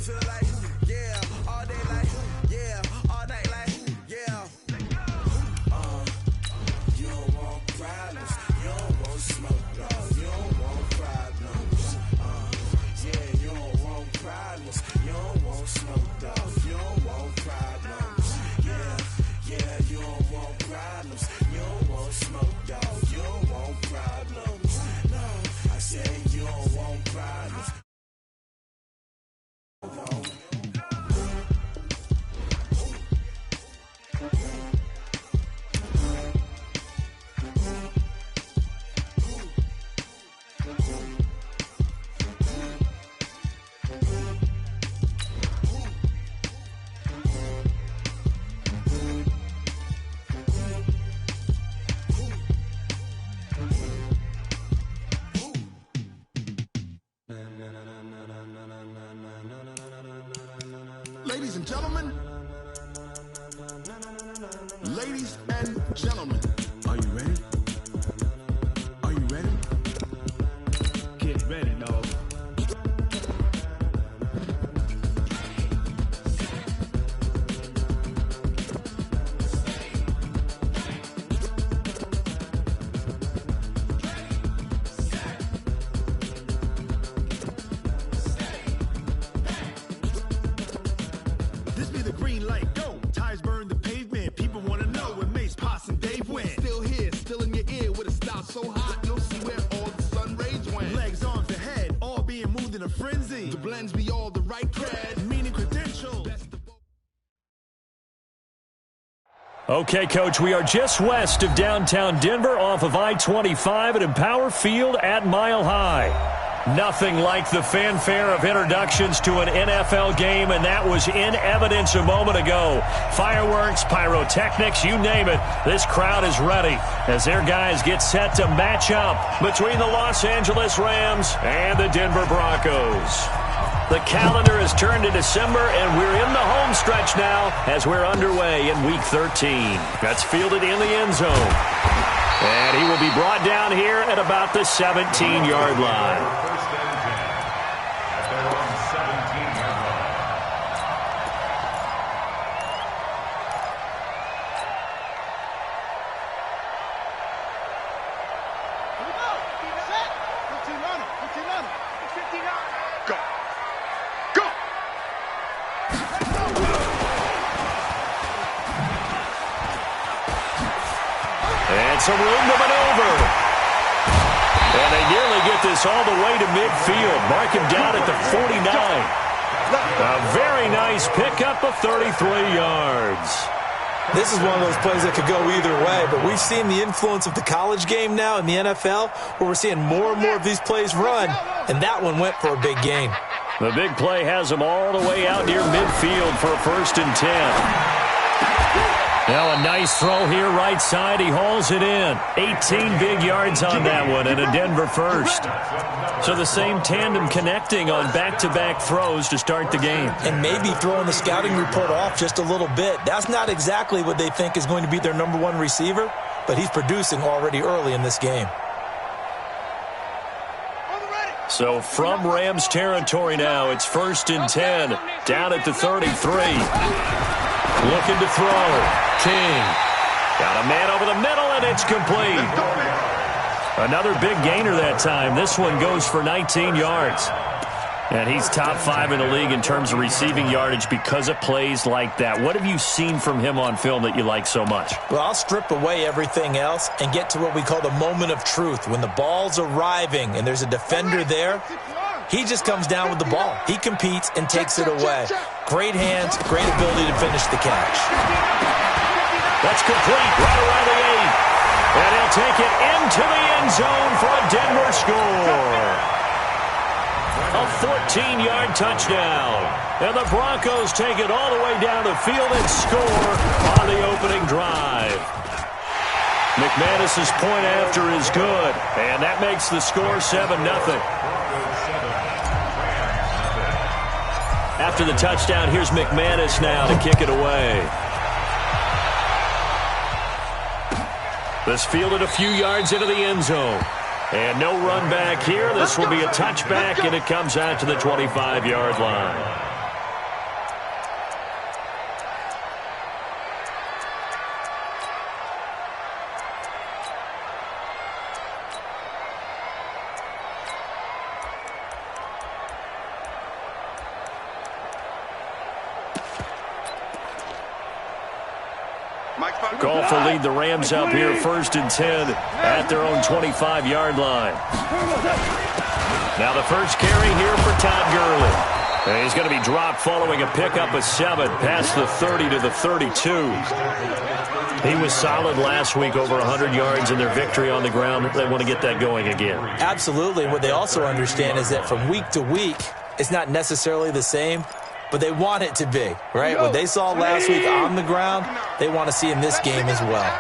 feel like, yeah, all day like, yeah, all night like, yeah. You don't want problems, you don't want smoke, dog. You don't want problems. Yeah, you don't want problems, you don't want smoke, dog. You don't want problems. Yeah, you don't want problems, you don't want smoke, dog. You don't want problems. No, I said you don't want problems. Ladies and gentlemen, are you ready? Are you ready? Get ready, dog. This be the green light, go. Tires burn the pavement. People want to know when Mace, Pops, and Dave went. Still here, still in your ear with a style so hot, you'll see where all the sun rays went. Legs, arms, and head, all being moved in a frenzy. The blends be all the right cred, meaning credentials. Okay, Coach, we are just west of downtown Denver off of I-25 at Empower Field at Mile High. Nothing like the fanfare of introductions to an NFL game, and that was in evidence a moment ago. Fireworks, pyrotechnics, you name it. This crowd is ready as their guys get set to match up between the Los Angeles Rams and the Denver Broncos. The calendar has turned to December, and we're in the home stretch now as we're underway in Week 13. That's fielded in the end zone. And he will be brought down here at about the 17-yard line. Some room to maneuver. And they nearly get this all the way to midfield. Mark him down at the 49. A very nice pickup of 33 yards. This is one of those plays that could go either way, but we've seen the influence of the college game now in the NFL, where we're seeing more and more of these plays run, and that one went for a big gain. The big play has him all the way out near midfield for a 1st and 10. Now a nice throw here right side. He hauls it in. 18 big yards on that one and a Denver first. So the same tandem connecting on back-to-back throws to start the game. And maybe throwing the scouting report off just a little bit. That's not exactly what they think is going to be their number one receiver, but he's producing already early in this game. So from Rams territory now, it's 1st and 10. Down at the 33. Looking to throw. King. Got a man over the middle, and it's complete. Another big gainer that time. This one goes for 19 yards. And he's top 5 in the league in terms of receiving yardage because of plays like that. What have you seen from him on film that you like so much? Well, I'll strip away everything else and get to what we call the moment of truth. When the ball's arriving and there's a defender there, he just comes down with the ball. He competes and takes it away. Great hands, great ability to finish the catch. That's complete right around the 8. And he'll take it into the end zone for a Denver score. A 14-yard touchdown. And the Broncos take it all the way down the field and score on the opening drive. McManus's point after is good. And that makes the score 7-0. After the touchdown, here's McManus now to kick it away. This fielded a few yards into the end zone. And no run back here. This will be a touchback, and it comes out to the 25-yard line. Goff will lead the Rams up here 1st and 10 at their own 25-yard line. Now the first carry here for Todd Gurley. And he's going to be dropped following a pickup of 7 past the 30 to the 32. He was solid last week, over 100 yards in their victory on the ground. They want to get that going again. Absolutely. What they also understand is that from week to week, it's not necessarily the same, but they want it to be, right? What they saw last week on the ground, they want to see in this game as well.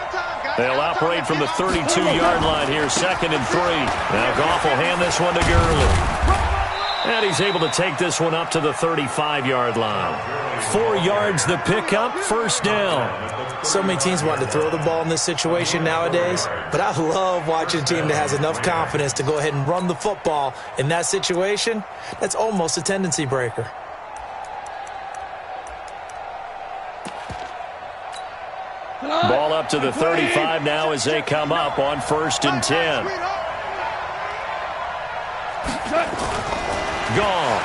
They'll operate from the 32-yard line here, 2nd and 3. Now Goff will hand this one to Gurley. And he's able to take this one up to the 35-yard line. 4 yards the pickup, 1st down. So many teams want to throw the ball in this situation nowadays, but I love watching a team that has enough confidence to go ahead and run the football in that situation. That's almost a tendency breaker. Ball up to the 35 now as they come up on 1st and 10. Goff.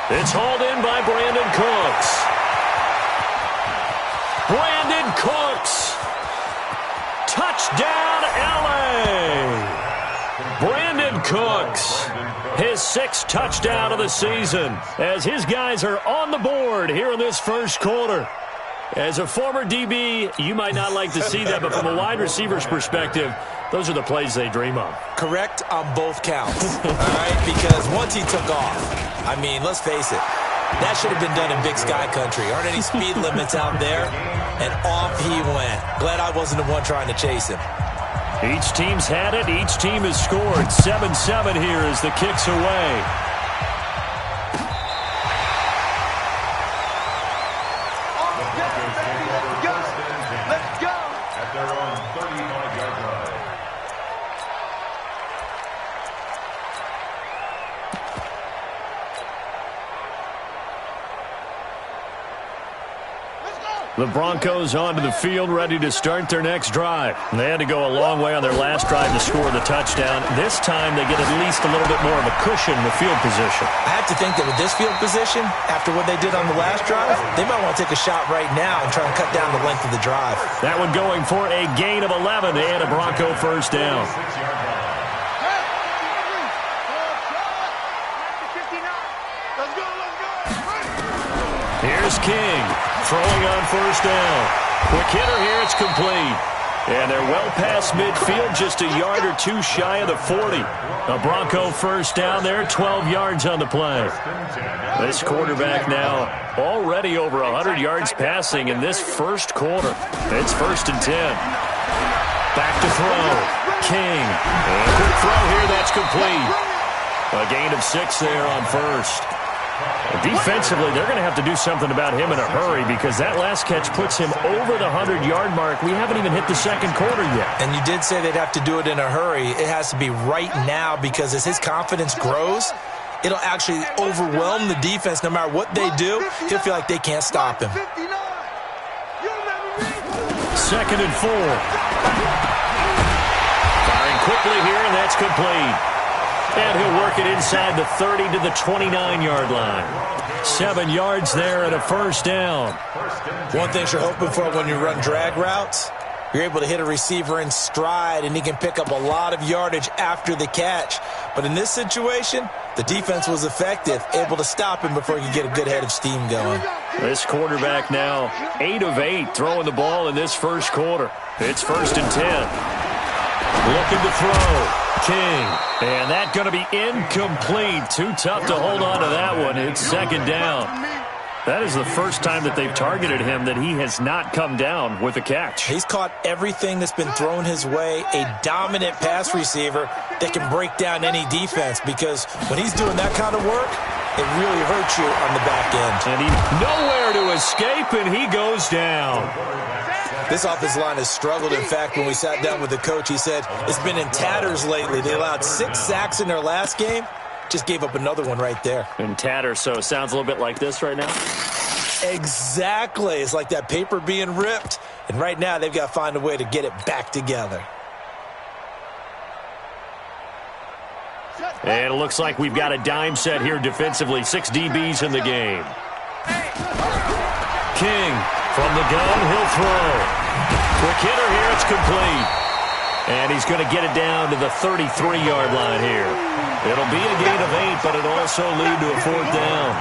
It's hauled in by Brandon Cooks. Brandon Cooks. Touchdown, L.A. Brandon Cooks. His 6th touchdown of the season as his guys are on the board here in this first quarter. As a former DB, you might not like to see that, but from a wide receiver's perspective, those are the plays they dream of. Correct on both counts, all right? Because once he took off, I mean, let's face it, that should have been done in Big Sky country. Aren't any speed limits out there? And off he went. Glad I wasn't the one trying to chase him. Each team's had it. Each team has scored. 7-7 here as the kick's away. The Broncos onto the field, ready to start their next drive. They had to go a long way on their last drive to score the touchdown. This time they get at least a little bit more of a cushion with field position. I have to think that with this field position, after what they did on the last drive, they might want to take a shot right now and try and cut down the length of the drive. That one going for a gain of 11 and a Bronco first down. Here's King. Throwing on first down. Quick hitter here, it's complete. And they're well past midfield, just a yard or two shy of the 40. A Bronco first down there, 12 yards on the play. This quarterback now already over 100 yards passing in this first quarter. It's 1st and 10. Back to throw. King. And quick throw here, that's complete. A gain of 6 there on first. Defensively, they're going to have to do something about him in a hurry because that last catch puts him over the 100-yard mark. We haven't even hit the second quarter yet. And you did say they'd have to do it in a hurry. It has to be right now because as his confidence grows, it'll actually overwhelm the defense. No matter what they do, he'll feel like they can't stop him. 2nd and 4. Firing quickly here, and that's complete. And he'll work it inside the 30 to the 29-yard line. 7 yards there and a first down. One thing you're hoping for when you run drag routes, you're able to hit a receiver in stride, and he can pick up a lot of yardage after the catch. But in this situation, the defense was effective, able to stop him before he could get a good head of steam going. This quarterback now 8 of 8 throwing the ball in this first quarter. It's 1st and 10. Looking to throw. King. And that's going to be incomplete. Too tough to hold on to that one. It's 2nd down. That is the first time that they've targeted him that he has not come down with a catch. He's caught everything that's been thrown his way. A dominant pass receiver that can break down any defense because when he's doing that kind of work, it really hurts you on the back end. And he nowhere to escape, and he goes down. This offensive line has struggled. In fact, when we sat down with the coach, he said it's been in tatters lately. They allowed 6 sacks in their last game. Just gave up another one right there. In tatters, so it sounds a little bit like this right now? Exactly. It's like that paper being ripped. And right now, they've got to find a way to get it back together. And it looks like we've got a dime set here defensively. 6 DBs in the game. King From the gun, he'll throw. Quick hitter here, it's complete. And he's going to get it down to the 33-yard line here. It'll be a gain of 8, but it'll also lead to a 4th down.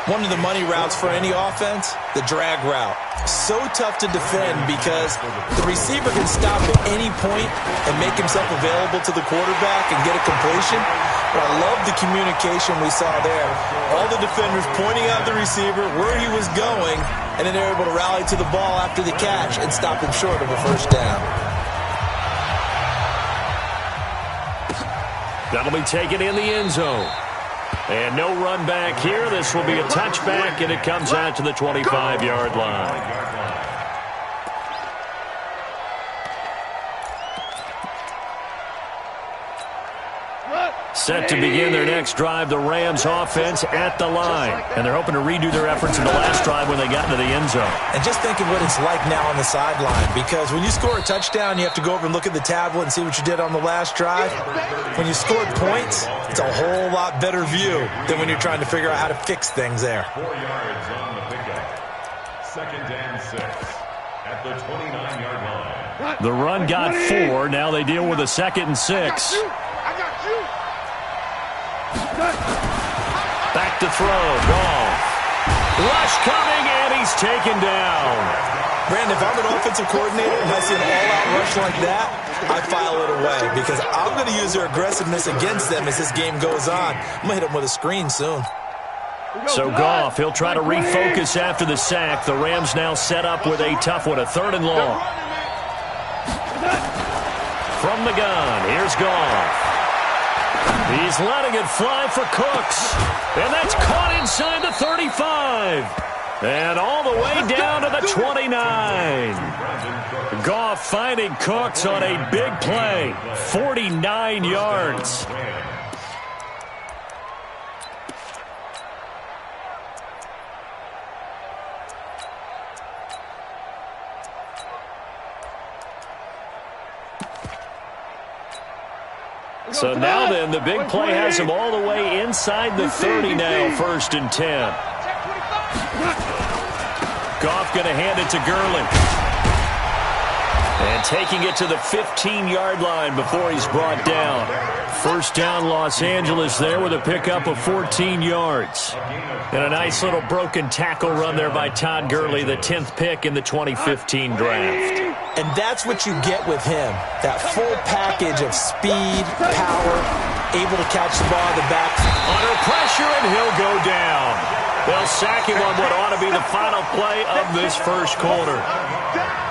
One of the money routes for any offense, the drag route. So tough to defend because the receiver can stop at any point and make himself available to the quarterback and get a completion. But I love the communication we saw there. All the defenders pointing out the receiver, where he was going, and then they're able to rally to the ball after the catch and stop him short of a 1st down. That'll be taken in the end zone. And no run back here. This will be a touchback, and it comes out to the 25-yard line. Set to begin their next drive, the Rams offense at the line. And they're hoping to redo their efforts in the last drive when they got into the end zone. And just think of what it's like now on the sideline, because when you score a touchdown, you have to go over and look at the tablet and see what you did on the last drive. When you scored points, it's a whole lot better view than when you're trying to figure out how to fix things there. 4 yards on the pickup. 2nd and 6 at the 29-yard line. The run got 4. Now they deal with a 2nd and 6. Back to throw. Goff. Rush coming, and he's taken down. Brandon, if I'm an offensive coordinator and I see an all-out rush like that, I file it away because I'm going to use their aggressiveness against them as this game goes on. I'm going to hit them with a screen soon. So Goff, he'll try to refocus after the sack. The Rams now set up with a tough one, a 3rd and long. From the gun, here's Goff. He's letting it fly for Cooks. And that's caught inside the 35. And all the way down to the 29. Goff finding Cooks on a big play. 49 yards. So now then, the big play has him all the way inside the 30 now, 1st and 10. Goff going to hand it to Gurley. And taking it to the 15-yard line before he's brought down. 1st down, Los Angeles there with a pickup of 14 yards. And a nice little broken tackle run there by Todd Gurley, the 10th pick in the 2015 draft. And that's what you get with him, that full package of speed, power, able to catch the ball in the back. Under pressure, and he'll go down. They'll sack him on what ought to be the final play of this 1st quarter.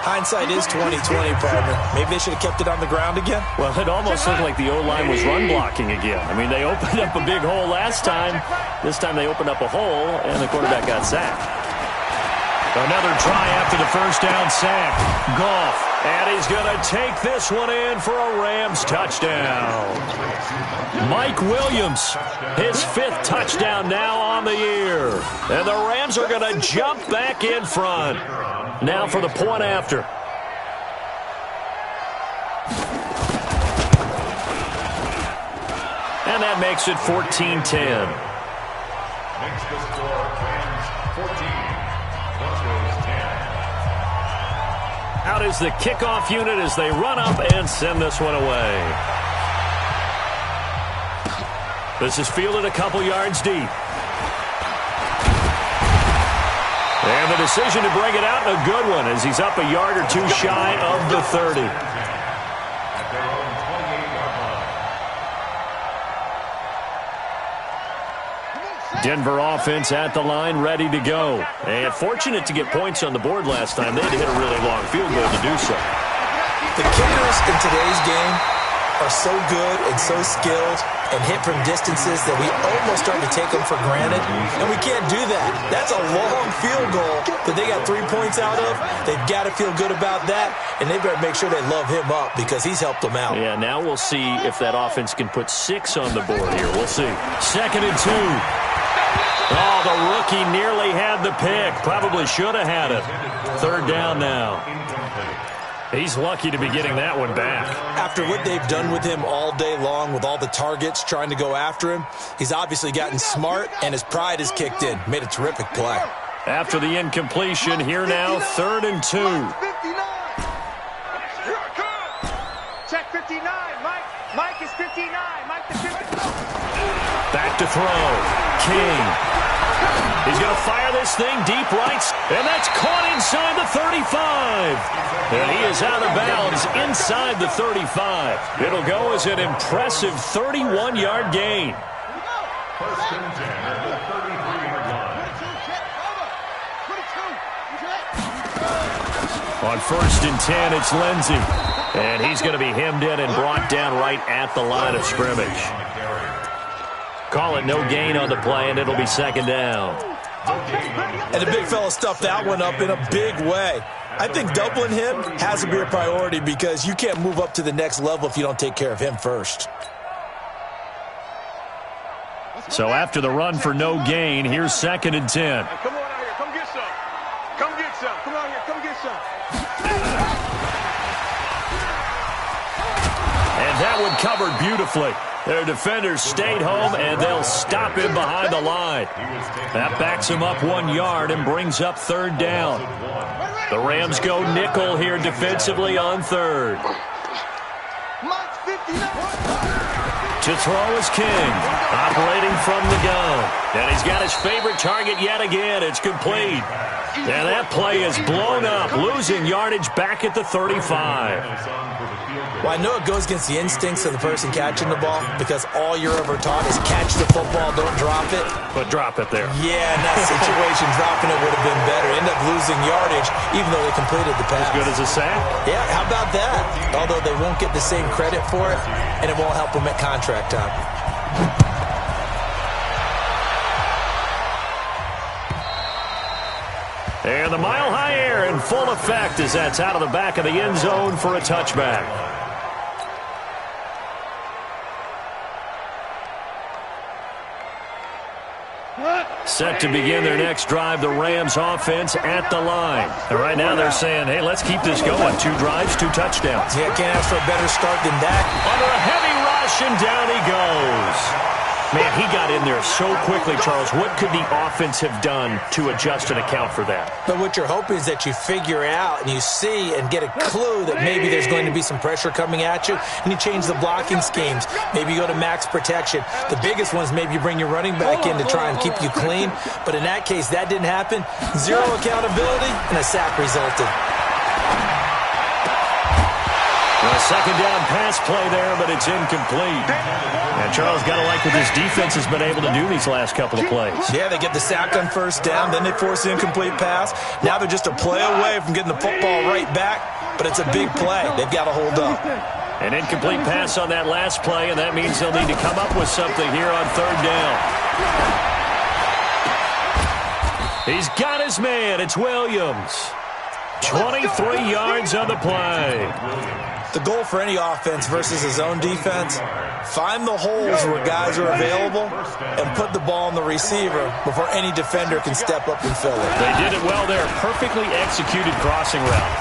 Hindsight is 20/20, partner. Maybe they should have kept it on the ground again. Well, it almost looked like the O-line was run blocking again. I mean, they opened up a big hole last time. This time they opened up a hole, and the quarterback got sacked. Another try after the 1st down sack. Goff, and he's going to take this one in for a Rams touchdown. Mike Williams, his 5th touchdown now on the year. And the Rams are going to jump back in front. Now for the point after. And that makes it 14-10. Makes the score Rams 14. Out is the kickoff unit as they run up and send this one away. This is fielded a couple yards deep. And the decision to bring it out, a good one, as he's up a yard or 2 shy of the 30. At their own 28-yard line. Denver offense at the line, ready to go. And fortunate to get points on the board last time. They had to hit a really long field goal to do so. The kickers in today's game are so good and so skilled and hit from distances that we almost start to take them for granted. And we can't do that. That's a long field goal that they got 3 points out of. They've got to feel good about that, and they better make sure they love him up because he's helped them out. Yeah, now we'll see if that offense can put 6 on the board here. We'll see. 2nd and 2. Oh, the rookie nearly had the pick. Probably should have had it. 3rd down now. He's lucky to be getting that one back. After what they've done with him all day long with all the targets trying to go after him, he's obviously gotten smart and his pride has kicked in. Made a terrific play. After the incompletion, here now, 3rd and 2. Check 59. Mike is 59. Mike is 59. Back to throw. King. He's going to fire this thing deep right, and that's caught inside the 35. And he is out of bounds inside the 35. It'll go as an impressive 31-yard gain. First and 10 at the 33-yard line. On 1st and 10, it's Lindsey. And he's going to be hemmed in and brought down right at the line of scrimmage. Call it no gain on the play, and it'll be 2nd down. And the big fella stuffed that one up in a big way. I think doubling him has to be a priority because you can't move up to the next level if you don't take care of him first. So after the run for no gain, here's 2nd and 10. Come on out here. Come get some. Come get some. Come out here. Come get some. And that one covered beautifully. Their defenders stayed home, and they'll stop him behind the line. That backs him up 1 yard and brings up 3rd down. The Rams go nickel here defensively on 3rd. To throw is King, operating from the gun. And he's got his favorite target yet again. It's complete. And that play is blown up, losing yardage back at the 35. Well, I know it goes against the instincts of the person catching the ball because all you're ever taught is catch the football, don't drop it. But drop it there. Yeah, in that situation, dropping it would have been better. End up losing yardage even though they completed the pass. As good as a sack? Yeah, how about that? Although they won't get the same credit for it, and it won't help them at contract time. And the mile-high air in full effect as that's out of the back of the end zone for a touchback. Set to begin their next drive, the Rams offense at the line. And right now they're saying, hey, let's keep this going. 2 drives, 2 touchdowns. Yeah, can't ask for a better start than that. Under a heavy rush, and down he goes. Man, he got in there so quickly, Charles. What could the offense have done to adjust and account for that? But what you're hoping is that you figure out and you see and get a clue that maybe there's going to be some pressure coming at you, and you change the blocking schemes. Maybe you go to max protection. The biggest one is maybe you bring your running back in to try and keep you clean. But in that case, that didn't happen. 0 accountability, and a sack resulted. A 2nd down pass play there, but it's incomplete. And Charles, got to like what this defense has been able to do these last couple of plays. Yeah, they get the sack on 1st down, then they force the incomplete pass. Now they're just a play away from getting the football right back, but it's a big play. They've got to hold up. An incomplete pass on that last play, and that means they'll need to come up with something here on 3rd down. He's got his man. It's Williams. 23 yards on the play. The goal for any offense versus his own defense, find the holes where guys are available and put the ball on the receiver before any defender can step up and fill it. They did it well there. Perfectly executed crossing route.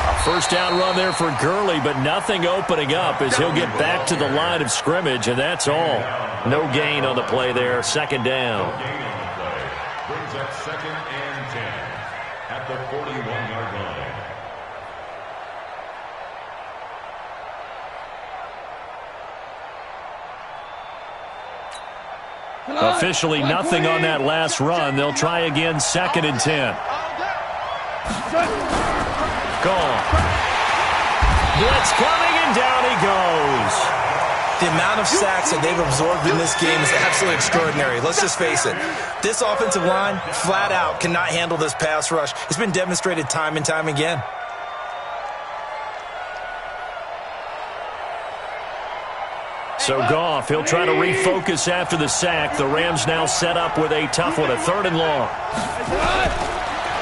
A 1st down run there for Gurley, but nothing opening up as he'll get back to the line of scrimmage, and that's all. No gain on the play there. 2nd down. Brings up 2nd and 10 at the 41-yard line. Officially nothing on that last run. They'll try again, 2nd and 10. Gone. Blitz coming, and down he goes. The amount of sacks that they've absorbed in this game is absolutely extraordinary. Let's just face it. This offensive line, flat out, cannot handle this pass rush. It's been demonstrated time and time again. So Goff, he'll try to refocus after the sack. The Rams now set up with a tough one, a 3rd and long.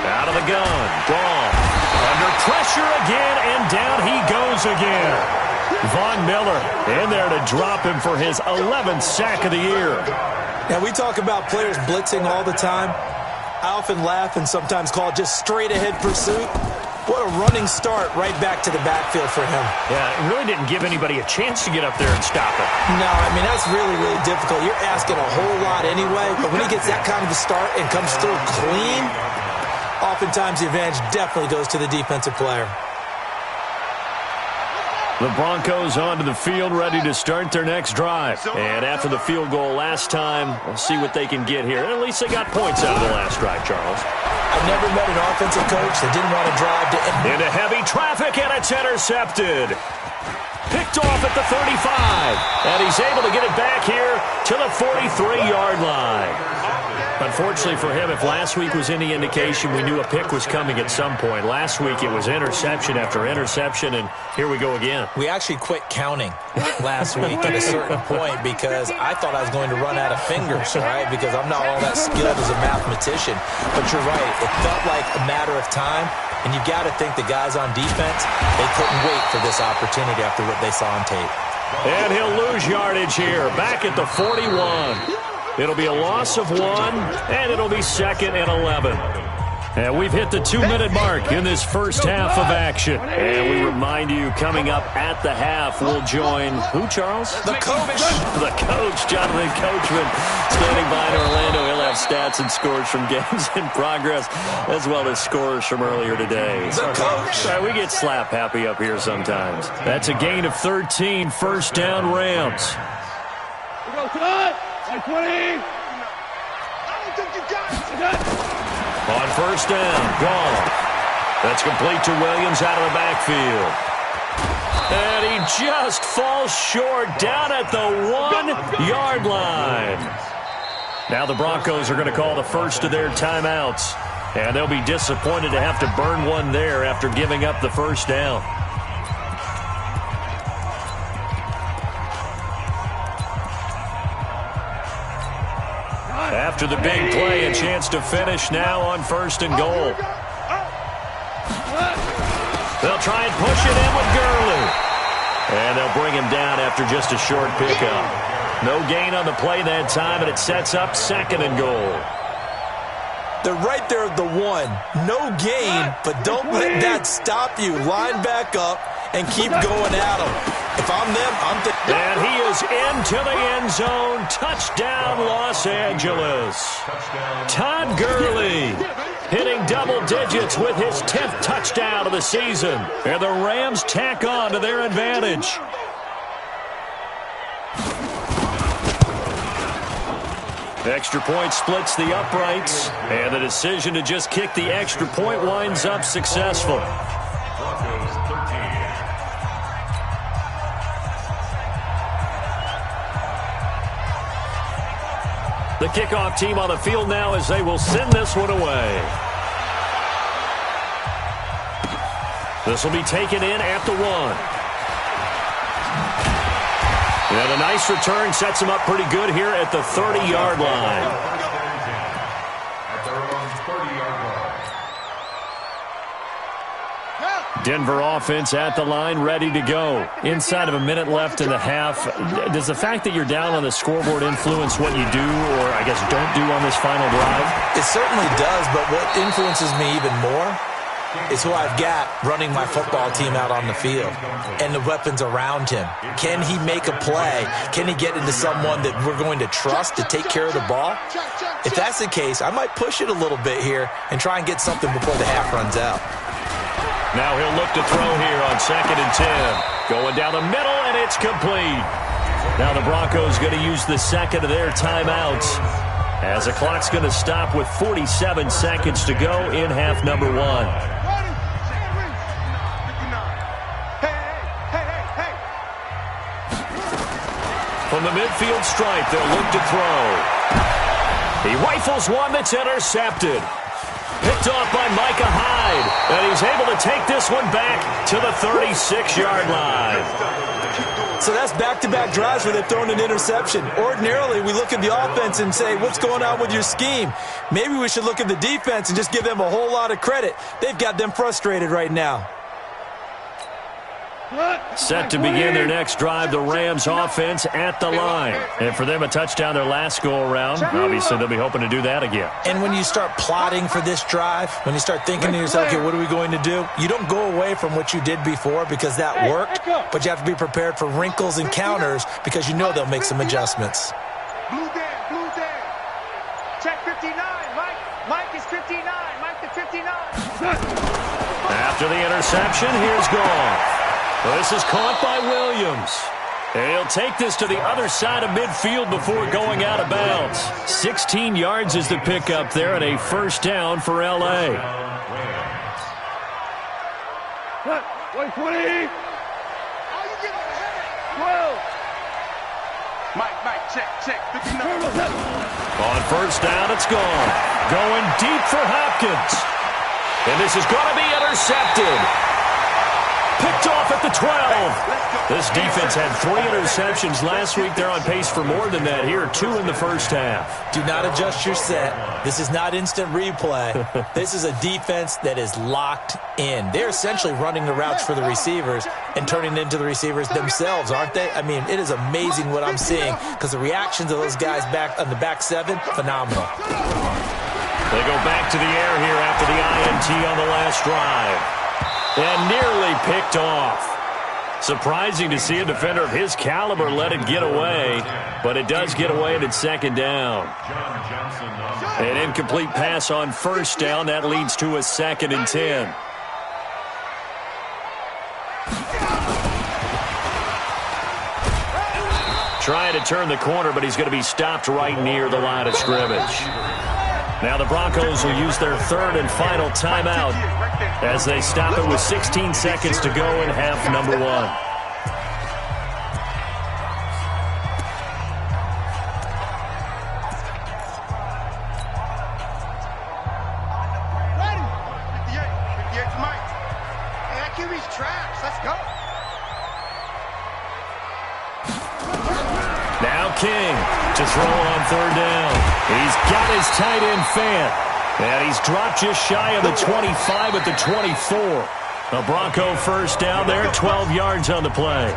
Out of the gun, Goff. Under pressure again, and down he goes again. Von Miller in there to drop him for his 11th sack of the year. Now, we talk about players blitzing all the time. I often laugh and sometimes call it just straight-ahead pursuit. What a running start right back to the backfield for him. Yeah, it really didn't give anybody a chance to get up there and stop it. No, I mean, that's really, really difficult. You're asking a whole lot anyway, but when he gets that kind of a start and comes through clean, oftentimes the advantage definitely goes to the defensive player. The Broncos onto the field, ready to start their next drive. And after the field goal last time, we'll see what they can get here. At least they got points out of the last drive, Charles. I've never met an offensive coach that didn't want to drive to end. Into heavy traffic, and it's intercepted. Picked off at the 35. And he's able to get it back here to the 43-yard line. Unfortunately for him, if last week was any indication, we knew a pick was coming at some point. Last week it was interception after interception, and here we go again. We actually quit counting last week at a certain point because I thought I was going to run out of fingers, all right, because I'm not all that skilled as a mathematician. But you're right. It felt like a matter of time, and you've got to think the guys on defense, they couldn't wait for this opportunity after what they saw on tape. And he'll lose yardage here, back at the 41. It'll be a loss of 1, and it'll be 2nd and 11. And we've hit the 2-minute mark in this first half of action. And we remind you, coming up at the half, we'll join who, Charles? The coach. The coach, Jonathan Coachman, standing by in Orlando. He'll have stats and scores from games in progress, as well as scores from earlier today. The coach. We get slap happy up here sometimes. That's a gain of 13, first down Rams. On 20. I don't think you got it. On first down, gone. That's complete to Williams out of the backfield. And he just falls short down at the 1-yard line. Now the Broncos are going to call the first of their timeouts. And they'll be disappointed to have to burn one there after giving up the first down. After the big play, a chance to finish now on first and goal. They'll try and push it in with Gurley. And they'll bring him down after just a short pickup. No gain on the play that time, and it sets up 2nd and goal. They're right there at the 1. No gain, but don't let that stop you. Line back up and keep going at them. If I'm them, I'm thinking. And he is into the end zone. Touchdown, Los Angeles. Todd Gurley hitting double digits with his 10th touchdown of the season. And the Rams tack on to their advantage. Extra point splits the uprights. And the decision to just kick the extra point winds up successful. The kickoff team on the field now as they will send this one away. This will be taken in at the 1. And a nice return sets him up pretty good here at the 30-yard line. Denver offense at the line, ready to go. Inside of a minute left in the half. Does the fact that you're down on the scoreboard influence what you do, or I guess don't do on this final drive? It certainly does, but what influences me even more is who I've got running my football team out on the field and the weapons around him. Can he make a play? Can he get into someone that we're going to trust to take care of the ball? If that's the case, I might push it a little bit here and try and get something before the half runs out. Now he'll look to throw here on 2nd and 10. Going down the middle, and it's complete. Now the Broncos going to use the 2nd of their timeouts as the clock's going to stop with 47 seconds to go in half number 1. From the midfield stripe, they'll look to throw. He rifles one that's intercepted. Picked off by Micah Hyde. And he's able to take this one back to the 36-yard line. So that's back-to-back drives where they've thrown an interception. Ordinarily, we look at the offense and say, what's going on with your scheme? Maybe we should look at the defense and just give them a whole lot of credit. They've got them frustrated right now. Set to begin their next drive, the Rams offense at the line. And for them, a touchdown their last go-around. Obviously, they'll be hoping to do that again. And when you start plotting for this drive, when you start thinking to yourself, okay, what are we going to do? You don't go away from what you did before because that worked, but you have to be prepared for wrinkles and counters because you know they'll make some adjustments. Blue there. Check 59, Mike. Mike is 59. Mike to 59. After the interception, here's Goff. This is caught by Williams. And he'll take this to the other side of midfield before going out of bounds. 16 yards is the pickup there and a first down for L.A. 120. 12. Mike, check. 59. On first down, it's gone. Going deep for Hopkins. And this is going to be intercepted. Picked off at the 12. This defense had 3 interceptions last week. They're on pace for more than that here. 2 in the first half. Do not adjust your set. This is not instant replay. This is a defense that is locked in. They're essentially running the routes for the receivers and turning it into the receivers themselves, aren't they? I mean, it is amazing what I'm seeing because the reactions of those guys back on the back 7, phenomenal. They go back to the air here after the INT on the last drive. And nearly picked off. Surprising to see a defender of his caliber let it get away, but it does get away and it's second down. An incomplete pass on first down. That leads to a 2nd and 10. Trying to turn the corner, but he's going to be stopped right near the line of scrimmage. Now the Broncos will use their 3rd and final timeout as they stop it with 16 seconds to go in half number 1. Ready? 58 to Mike. Hey, that QB's trash. Let's go. Now King to throw on 3rd down. He's got his tight end Fant. And he's dropped just shy of the 25 at the 24. A Bronco first down there, 12 yards on the play.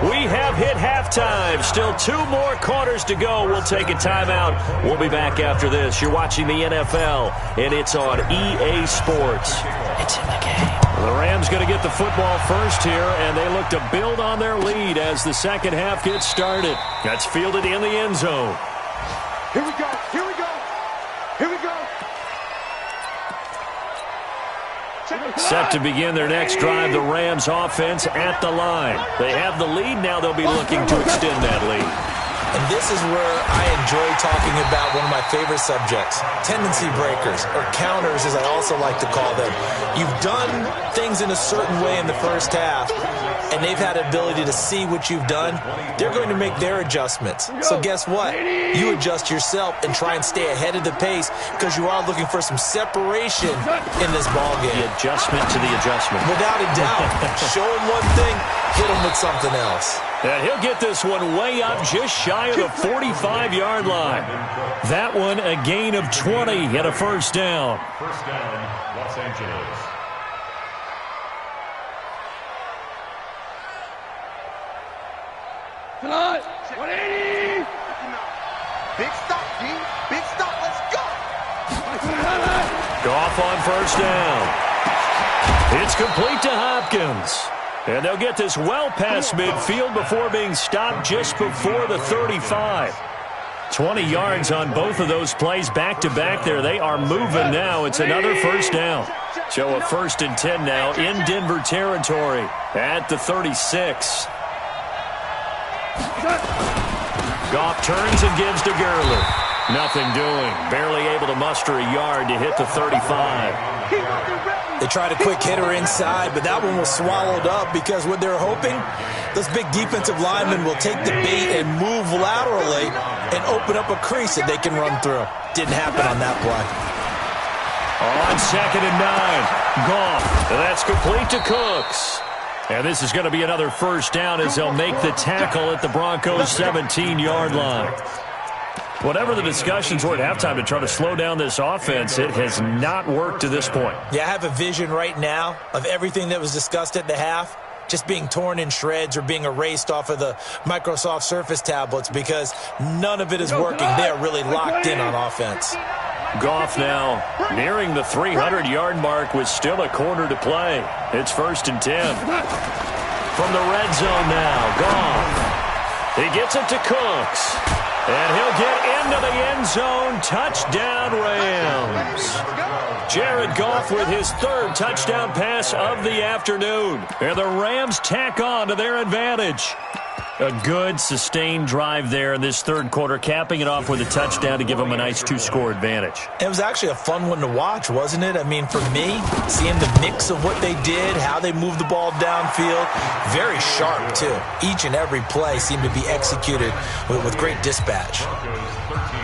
We have hit halftime. Still 2 more quarters to go. We'll take a timeout. We'll be back after this. You're watching the NFL, and it's on EA Sports. It's in the game. The Rams going to get the football first here, and they look to build on their lead as the second half gets started. That's fielded in the end zone. Here we go. Set to begin their next drive, the Rams offense at the line. They have the lead. Now they'll be looking to extend that lead. And this is where I enjoy talking about one of my favorite subjects, tendency breakers, or counters as I also like to call them. You've done things in a certain way in the first half, and they've had the ability to see what you've done. They're going to make their adjustments. So guess what? You adjust yourself and try and stay ahead of the pace because you are looking for some separation in this ballgame. The adjustment to the adjustment. Without a doubt. Show him one thing, hit him with something else. And he'll get this one way up just shy of the 45-yard line. That one a gain of 20 and a first down. First down, Los Angeles. Come on. 180. Big stop, D. Big stop. Let's go. Goff on first down. It's complete to Hopkins. And they'll get this well past midfield before being stopped just before the 35. 20 yards on both of those plays back-to-back there. They are moving now. It's another first down. So a 1st and 10 now in Denver territory at the 36. Goff turns and gives to Gurley. Nothing doing. Barely able to muster a yard to hit the 35. They tried a quick hitter inside, but that one was swallowed up because what they're hoping, those big defensive linemen will take the bait and move laterally and open up a crease that they can run through. Didn't happen on that play. On 2nd and 9, Goff. That's complete to Cooks. And this is going to be another first down as they'll make the tackle at the Broncos' 17-yard line. Whatever the discussions were at halftime to try to slow down this offense, it has not worked to this point. Yeah, I have a vision right now of everything that was discussed at the half. just being torn in shreds or being erased off of the Microsoft Surface tablets because none of it is working. They are really locked in on offense. Goff now nearing the 300-yard mark with still a quarter to play. It's 1st and 10. From the red zone now, Goff. He gets it to Cooks. And he'll get into the end zone. Touchdown, Rams. Jared Goff with his 3rd touchdown pass of the afternoon. And the Rams tack on to their advantage. A good, sustained drive there in this 3rd quarter, capping it off with a touchdown to give them a nice 2-score advantage. It was actually a fun one to watch, wasn't it? I mean, for me, seeing the mix of what they did, how they moved the ball downfield, very sharp, too. Each and every play seemed to be executed with great dispatch.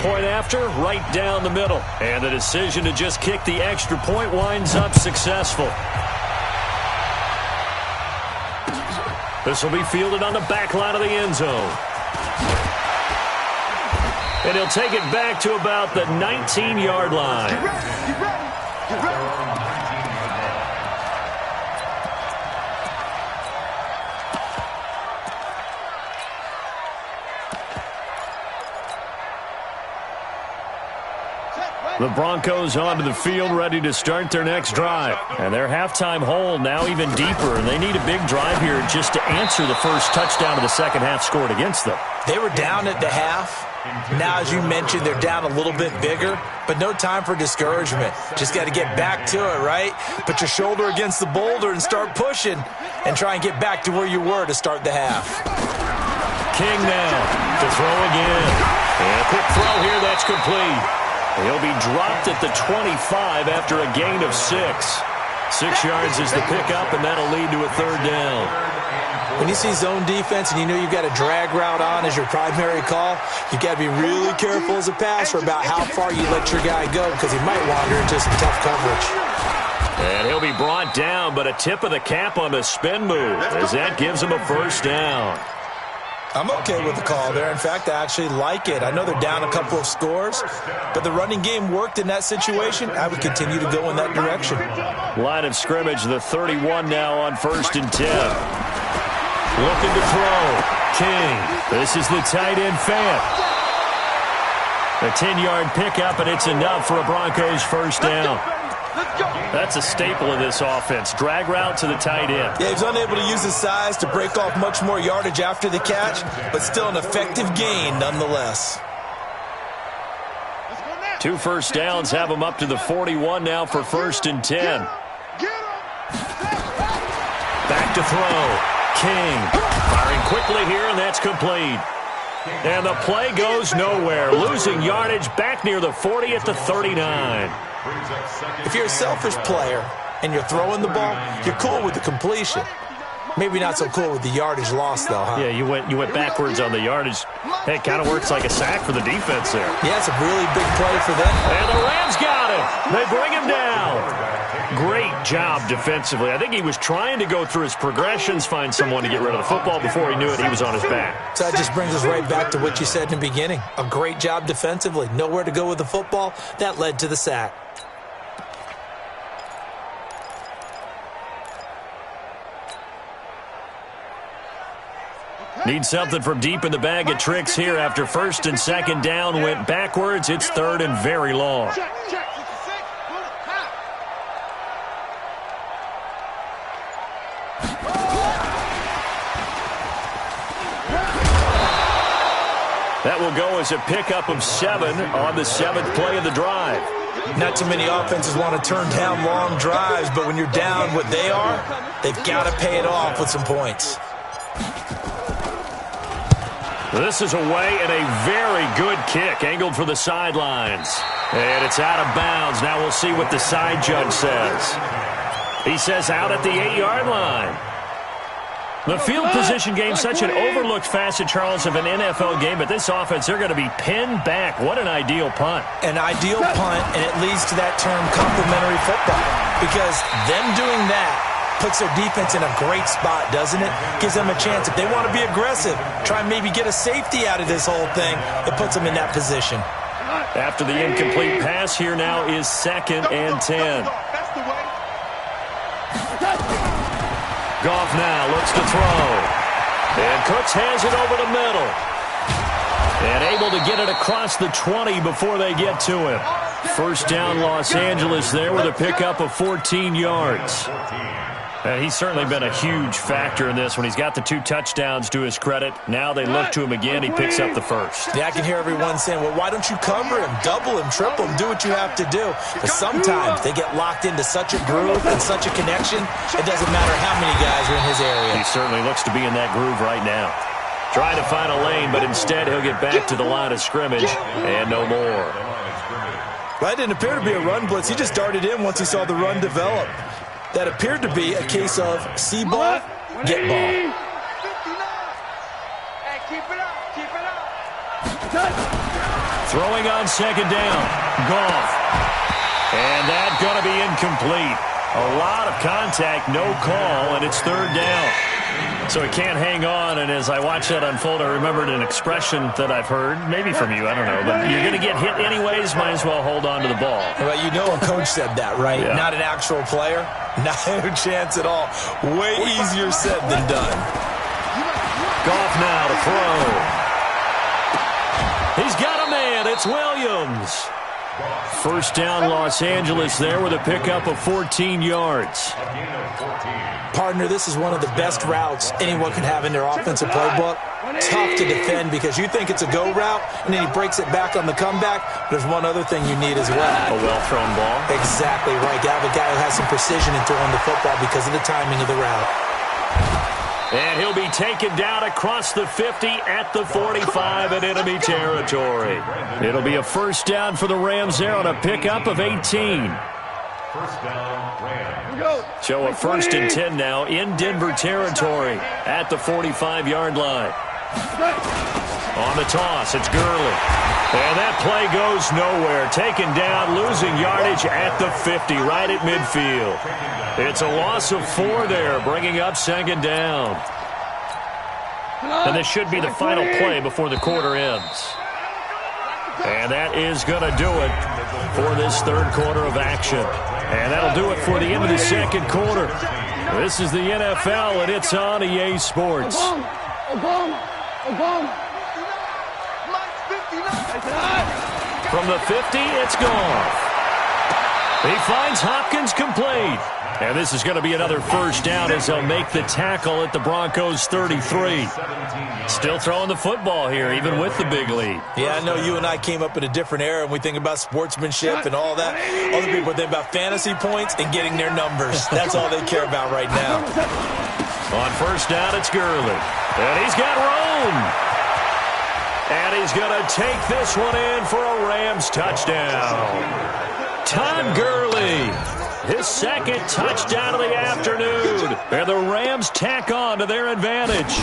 Point after, right down the middle. And the decision to just kick the extra point winds up successful. This will be fielded on the back line of the end zone. And he'll take it back to about the 19-yard line. Get ready. Get ready. The Broncos onto the field, ready to start their next drive. And their halftime hole now even deeper, and they need a big drive here just to answer the first touchdown of the second half scored against them. They were down at the half. Now, as you mentioned, they're down a little bit bigger, but no time for discouragement. Just got to get back to it, right? Put your shoulder against the boulder and start pushing and try and get back to where you were to start the half. King now to throw again. And a quick throw here, that's complete. He'll be dropped at the 25 after a gain of 6. 6 yards is the pickup, and that'll lead to a 3rd down. When you see zone defense and you know you've got a drag route on as your primary call, you've got to be really careful as a passer about how far you let your guy go because he might wander into some tough coverage. And he'll be brought down, but a tip of the cap on the spin move as that gives him a 1st down. I'm okay with the call there. In fact, I actually like it. I know they're down a couple of scores, but the running game worked in that situation. I would continue to go in that direction. Line of scrimmage, the 31 now on 1st and 10. Looking to throw. King. This is the tight end fan. A 10-yard pickup, and it's enough for a Broncos 1st down. That's a staple of this offense. Drag route to the tight end. Yeah, he's unable to use his size to break off much more yardage after the catch, but still an effective gain nonetheless. 2 first downs have him up to the 41 now for 1st and 10. Back to throw. King firing quickly here, and that's complete. And the play goes nowhere. Losing yardage back near the 40 at the 39. If you're a selfish player and you're throwing the ball, you're cool with the completion. Maybe not so cool with the yardage loss, though, huh? Yeah, you went backwards on the yardage. Hey, it kind of works like a sack for the defense there. Yeah, it's a really big play for them. And the Rams got him. They bring him down. Great job defensively. I think he was trying to go through his progressions, find someone to get rid of the football. Before he knew it, he was on his back. So that just brings us right back to what you said in the beginning. A great job defensively. Nowhere to go with the football. That led to the sack. Need something from deep in the bag of tricks here after 1st and 2nd down went backwards. It's 3rd and very long. That will go as a pickup of 7 on the 7th play of the drive. Not too many offenses want to turn down long drives, but when you're down what they are, they've got to pay it off with some points. This is away and a very good kick, angled for the sidelines. And it's out of bounds. Now we'll see what the side judge says. He says out at the 8-yard line. The field position game, such an overlooked facet, Charles, of an NFL game, but this offense, they're going to be pinned back. What an ideal punt. An ideal punt, and it leads to that term complementary football. Because them doing that puts their defense in a great spot, doesn't it? Gives them a chance. If they want to be aggressive, try and maybe get a safety out of this whole thing, it puts them in that position. After the incomplete pass, here now is 2nd and 10. Goff now looks to throw. And Cooks has it over the middle. And able to get it across the 20 before they get to him. First down, Los Angeles there with a pickup of 14 yards. He's certainly been a huge factor in this when he's got the 2 touchdowns to his credit. Now they look to him again. He picks up the first. Yeah, I can hear everyone saying, well, why don't you cover him, double him, triple him, do what you have to do. But sometimes they get locked into such a groove and such a connection, it doesn't matter how many guys are in his area. He certainly looks to be in that groove right now. Trying to find a lane, but instead he'll get back to the line of scrimmage and no more. Well, that didn't appear to be a run blitz. He just darted in once he saw the run develop. That appeared to be a case of see ball, get ball. Hey, keep it up, keep it up. Throwing on second down, Goff. And that's going to be incomplete. A lot of contact, no call, and it's third down. So he can't hang on, and as I watch that unfold, I remembered an expression that I've heard, maybe from you, I don't know, but you're going to get hit anyways, might as well hold on to the ball. Well, you know a coach said that, right? Yeah. Not an actual player. Not a chance at all. Way easier said than done. Goff now to throw. He's got a man. It's Williams. First down, Los Angeles there with a pickup of 14 yards. Partner, this is one of the best routes anyone can have in their offensive playbook. Tough to defend because you think it's a go route, and then he breaks it back on the comeback. There's one other thing you need as well. A well-thrown ball. Exactly right. You have a guy who has some precision in throwing the football because of the timing of the route. And he'll be taken down across the 50 at the 45 in enemy territory. It'll be a first down for the Rams there on a pickup of 18. First down, Rams. So a 1st and 10 now in Denver territory at the 45-yard line. On the toss, it's Gurley. And that play goes nowhere. Taken down, losing yardage at the 50, right at midfield. It's a loss of 4 there, bringing up second down. And this should be the final play before the quarter ends. And that is going to do it for this third quarter of action. And that'll do it for the end of the second quarter. This is the NFL, and it's on EA Sports. From the 50, it's gone. He finds Hopkins complete. And this is going to be another first down as they'll make the tackle at the Broncos 33. Still throwing the football here, even with the big lead. Yeah, I know you and I came up in a different era, and we think about sportsmanship and all that. Other people think about fantasy points and getting their numbers. That's all they care about right now. On first down, it's Gurley. And he's got room. And he's going to take this one in for a Rams touchdown. Todd Gurley. His second touchdown of the afternoon. And the Rams tack on to their advantage.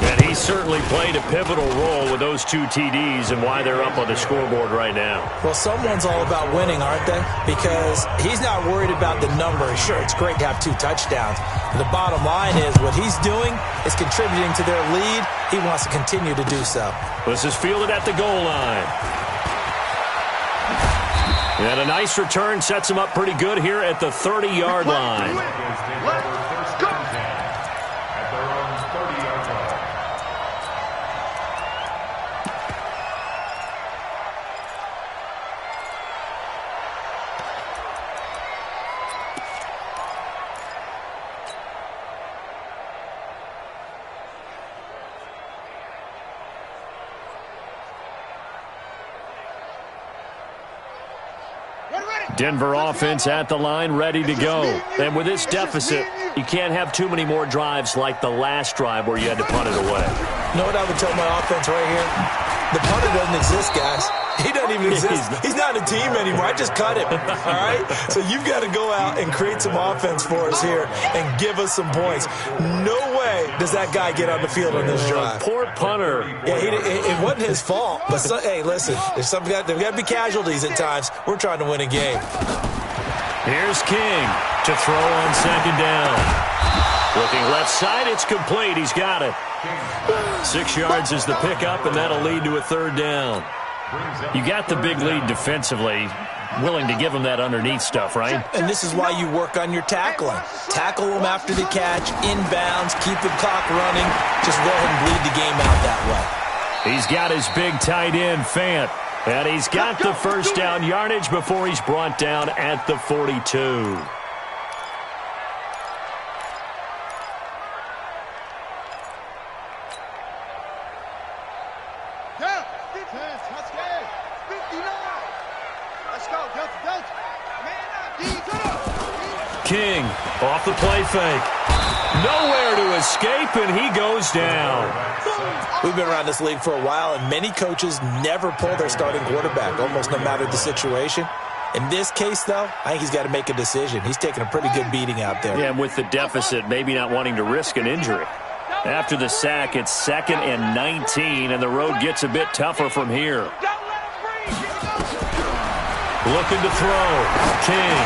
And he certainly played a pivotal role with those 2 TDs and why they're up on the scoreboard right now. Well, someone's all about winning, aren't they? Because he's not worried about the number. Sure, it's great to have 2 touchdowns. But the bottom line is what he's doing is contributing to their lead. He wants to continue to do so. This is fielded at the goal line. And a nice return sets him up pretty good here at the 30-yard line. Let's go. At their own 30-yard line. Denver offense at the line, ready to go. And with this deficit, you can't have too many more drives like the last drive where you had to punt it away. You know what I would tell my offense right here? The punter doesn't exist, guys. He doesn't even exist. He's not a team anymore. I just cut him, all right? So you've got to go out and create some offense for us here and give us some points. No way does that guy get on the field on this drive. Poor punter. Yeah, it wasn't his fault. But, hey, listen, there's got to be casualties at times. We're trying to win a game. Here's King to throw on second down. Looking left side, it's complete. He's got it. 6 yards is the pickup, and that'll lead to a third down. You got the big lead defensively, willing to give them that underneath stuff, right? And this is why you work on your tackling. Tackle them after the catch, inbounds, keep the clock running. Just go ahead and bleed the game out that way. He's got his big tight end, Fant. And he's got the first down yardage before he's brought down at the 42. King off the play fake. Nowhere to escape, and he goes down. We've been around this league for a while, and many coaches never pull their starting quarterback, almost no matter the situation. In this case, though, I think he's got to make a decision. He's taking a pretty good beating out there. Yeah, with the deficit, maybe not wanting to risk an injury. After the sack, it's 2nd and 19, and the road gets a bit tougher from here. Looking to throw. King.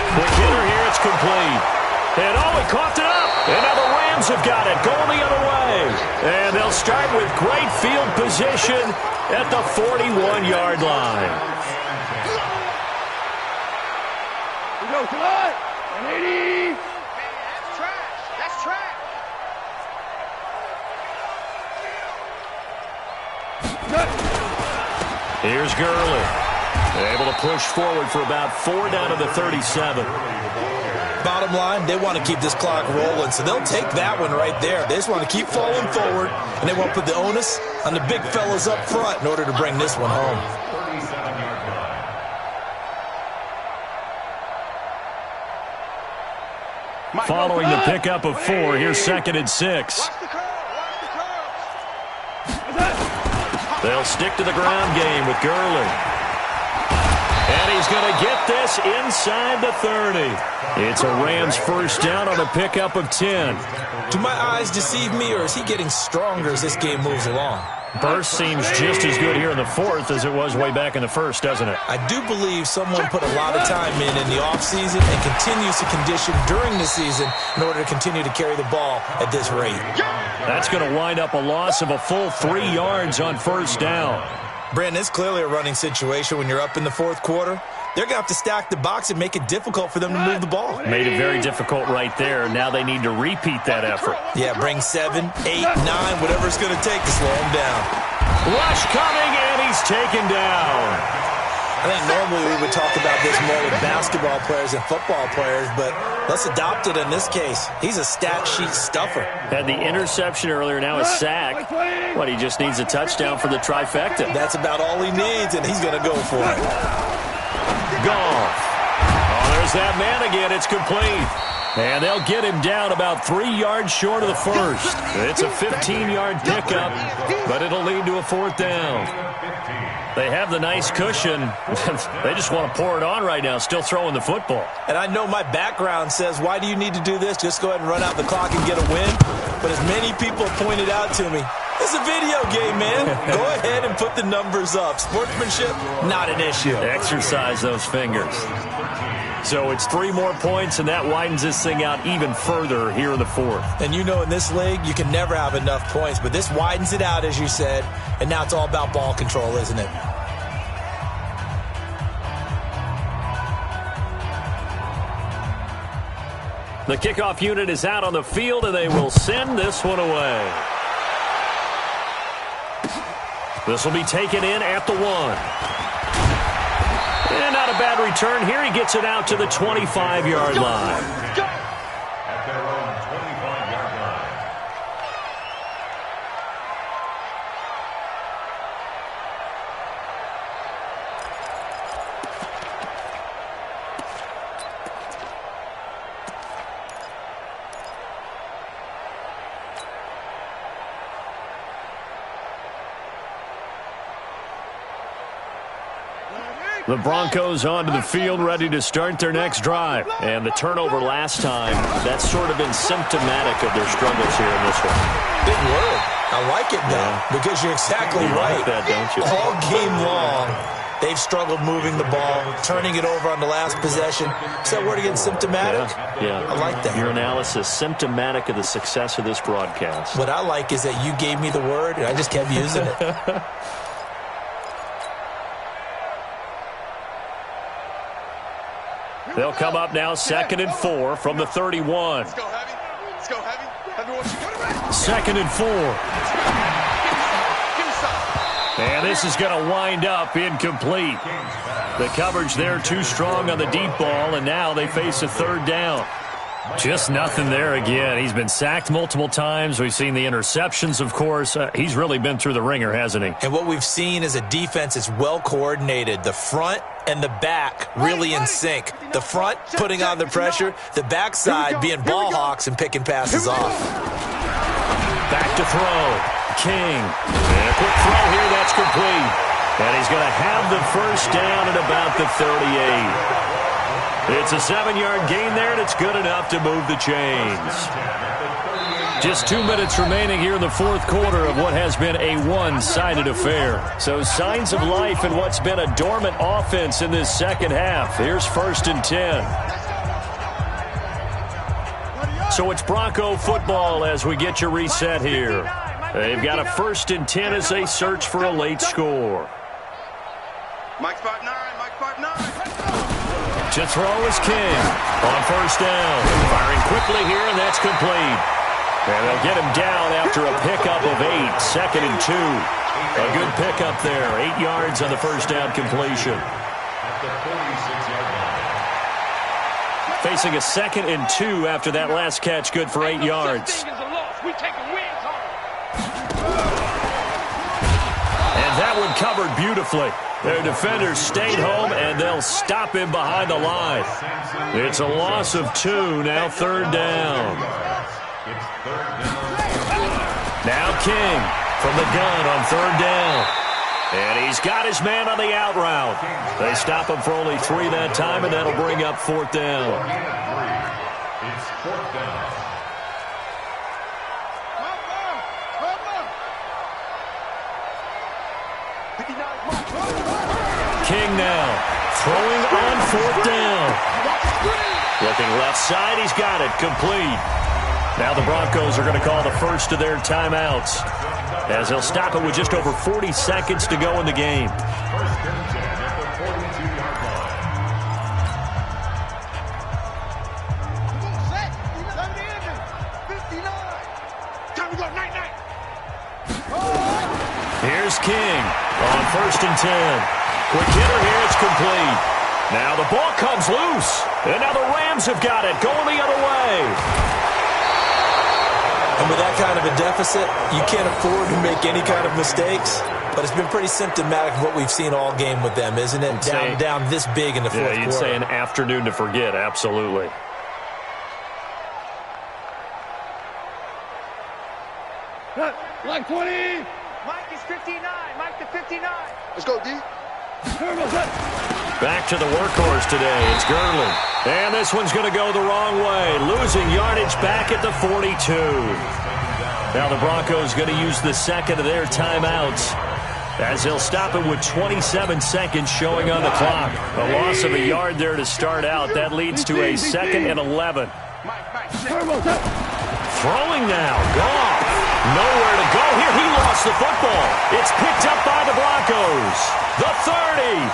Quick hitter here, it's complete. And he coughed it up. And now the Rams have got it, going the other way. And they'll start with great field position at the 41-yard line. We go, come on. 180. That's trash. That's trash. Here's Gurley. Able to push forward for about 4 down to the 37. Bottom line, they want to keep this clock rolling, so they'll take that one right there. They just want to keep falling forward, and they want to put the onus on the big fellas up front in order to bring this one home. Following the pickup of 4, here's 2nd and 6. They'll stick to the ground game with Gurley. And he's going to get this inside the 30. It's a Rams first down on a pickup of 10. Do my eyes deceive me, or is he getting stronger as this game moves along? Burst seems just as good here in the 4th as it was way back in the 1st, doesn't it? I do believe someone put a lot of time in the offseason and continues to condition during the season in order to continue to carry the ball at this rate. That's going to wind up a loss of a full 3 yards on first down. Brandon, it's clearly a running situation when you're up in the 4th quarter. They're going to have to stack the box and make it difficult for them to move the ball. Made it very difficult right there. Now they need to repeat that effort. Yeah, bring 7, 8, 9, whatever it's going to take to slow them down. Rush coming, and he's taken down. I think normally we would talk about this more with basketball players and football players, but let's adopt it in this case. He's a stat sheet stuffer. Had the interception earlier, now a sack. What, he just needs a touchdown for the trifecta. That's about all he needs, and he's going to go for it. Goff. Oh, there's that man again. It's complete. And they'll get him down about 3 yards short of the first. It's a 15-yard pickup, but it'll lead to a 4th down. They have the nice cushion. They just want to pour it on right now, still throwing the football. And I know my background says, why do you need to do this? Just go ahead and run out the clock and get a win. But as many people have pointed out to me, it's a video game, man. Go ahead and put the numbers up. Sportsmanship, not an issue. Exercise those fingers. So it's 3 more points, and that widens this thing out even further here in the 4th. And you know in this league, you can never have enough points, but this widens it out, as you said, and now it's all about ball control, isn't it? The kickoff unit is out on the field, and they will send this one away. This will be taken in at the 1. And not a bad return here. He gets it out to the 25-yard line. At their own 25-yard line. The Broncos onto the field, ready to start their next drive. And the turnover last time, that's sort of been symptomatic of their struggles here in this one. Big word. I like it now, because you're exactly right. Like that, don't you? All game long, they've struggled moving the ball, turning it over on the last possession. Is that word again, symptomatic? Yeah. I like that. Your analysis, symptomatic of the success of this broadcast. What I like is that you gave me the word, and I just kept using it. They'll come up now 2nd and 4 from the 31. Let's go heavy. Let's go heavy. Everyone should go to rest. 2nd and 4. And this is going to wind up incomplete. The coverage there too strong on the deep ball, and now they face a 3rd down. Just nothing there again. He's been sacked multiple times. We've seen the interceptions, of course. He's really been through the ringer, hasn't he? And what we've seen is a defense that's well coordinated. The front and the back really in sync. The front putting on the pressure, the backside being ball hawks and picking passes off. Back to throw. King. And a quick throw here. That's complete. And he's going to have the first down at about the 38. It's a 7-yard gain there, and it's good enough to move the chains. Just 2 minutes remaining here in the 4th quarter of what has been a one-sided affair. So signs of life in what's been a dormant offense in this second half. Here's 1st and 10. So it's Bronco football as we get you reset here. They've got a 1st and 10 as they search for a late score. Mike's 5'9", Mike's 5'9". To throw is King on 1st down. Firing quickly here, and that's complete. And they'll get him down after a pickup of 8. 2nd and 2. A good pickup there. 8 yards on the 1st down completion. At the 46-yard line. Facing a 2nd and 2 after that last catch, good for 8 yards. And that one covered beautifully. Their defenders stayed home, and they'll stop him behind the line. It's a loss of 2, now 3rd down. Now King from the gun on 3rd down. And he's got his man on the out route. They stop him for only 3 that time, and that'll bring up 4th down. It's 4th down. King now throwing on 4th down. Looking left side, he's got it, complete. Now the Broncos are going to call the first of their timeouts as they'll stop it with just over 40 seconds to go in the game. 1st and 10 at the 42-yard line. Time to go, night. Here's King on 1st and 10. Quick hitter here, it's complete. Now the ball comes loose, and now the Rams have got it, going the other way. And with that kind of a deficit, you can't afford to make any kind of mistakes. But it's been pretty symptomatic of what we've seen all game with them, isn't it? Down this big in the 4th quarter. Yeah, you'd say an afternoon to forget, absolutely. Like 20. Mike is 59. Mike to 59. Let's go, D. Back to the workhorse today. It's Gurley. And this one's going to go the wrong way. Losing yardage back at the 42. Now the Broncos going to use the 2nd of their timeouts as they'll stop it with 27 seconds showing on the clock. A loss of a yard there to start out. That leads to a 2nd and 11. Throwing now. Goff. Nowhere to go here. He lost the football. It's picked up by the Broncos. The 30,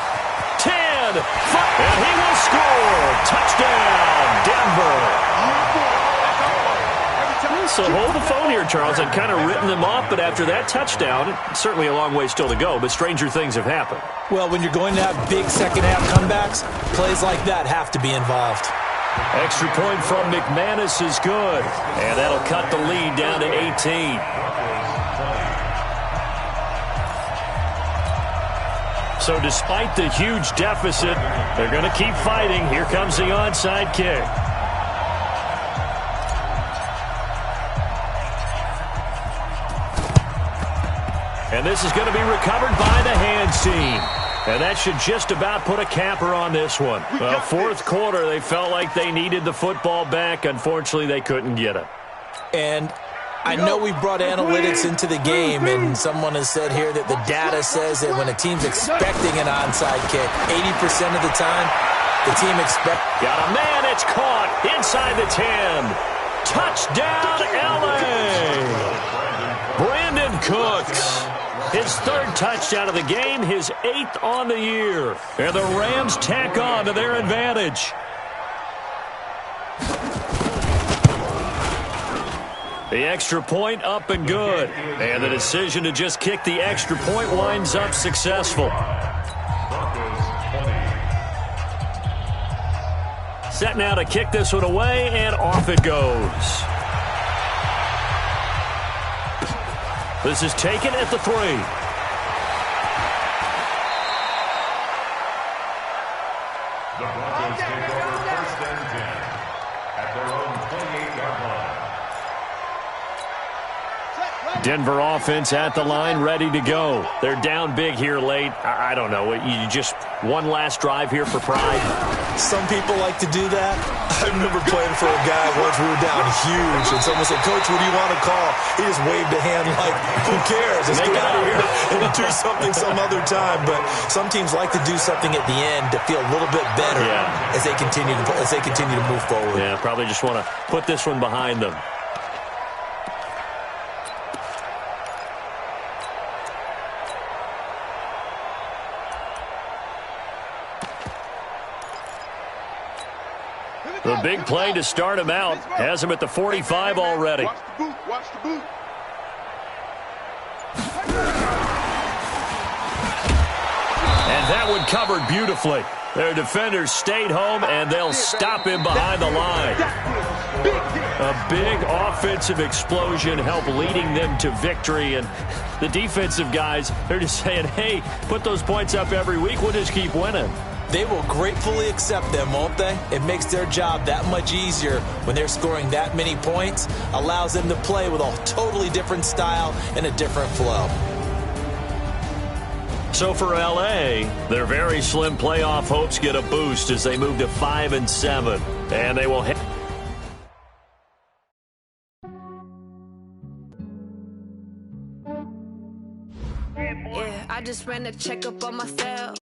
10, 5, and he will score. Touchdown, Denver. So hold the phone here, Charles. I'd kind of written them off, but after that touchdown, certainly a long way still to go, but stranger things have happened. Well, when you're going to have big second-half comebacks, plays like that have to be involved. Extra point from McManus is good, and that'll cut the lead down to 18. So despite the huge deficit, they're going to keep fighting. Here comes the onside kick. And this is going to be recovered by the hands team. And that should just about put a capper on this one. 4th quarter, they felt like they needed the football back. Unfortunately, they couldn't get it. And I know we brought analytics into the game, and someone has said here that the data says that when a team's expecting an onside kick, 80% of the time, the team expects... Got a man, it's caught inside the 10. Touchdown, L.A. Brandon Cooks. His 3rd touchdown of the game, his 8th on the year. And the Rams tack on to their advantage. The extra point up and good. And the decision to just kick the extra point winds up successful. Set now to kick this one away, and off it goes. This is taken at the 3. The Broncos take over 1st and 10 at their own 28-yard line. Denver offense at the line, ready to go. They're down big here late. I don't know. You just one last drive here for pride? Some people like to do that. I remember playing for a guy once. We were down huge, and someone said, "Coach, what do you want to call?" He just waved a hand like, "Who cares? Let's get out of here and do something some other time." But some teams like to do something at the end to feel a little bit better as they continue to move forward. Yeah, probably just want to put this one behind them. The big play to start him out has him at the 45 already. Watch the boot. Watch the boot. And that one covered beautifully. Their defenders stayed home, and they'll stop him behind the line. A big offensive explosion helped leading them to victory. And the defensive guys, they're just saying, hey, put those points up every week. We'll just keep winning. They will gratefully accept them, won't they? It makes their job that much easier when they're scoring that many points. Allows them to play with a totally different style and a different flow. So for LA, their very slim playoff hopes get a boost as they move to 5-7. And they will hit. Yeah, I just ran a checkup on myself.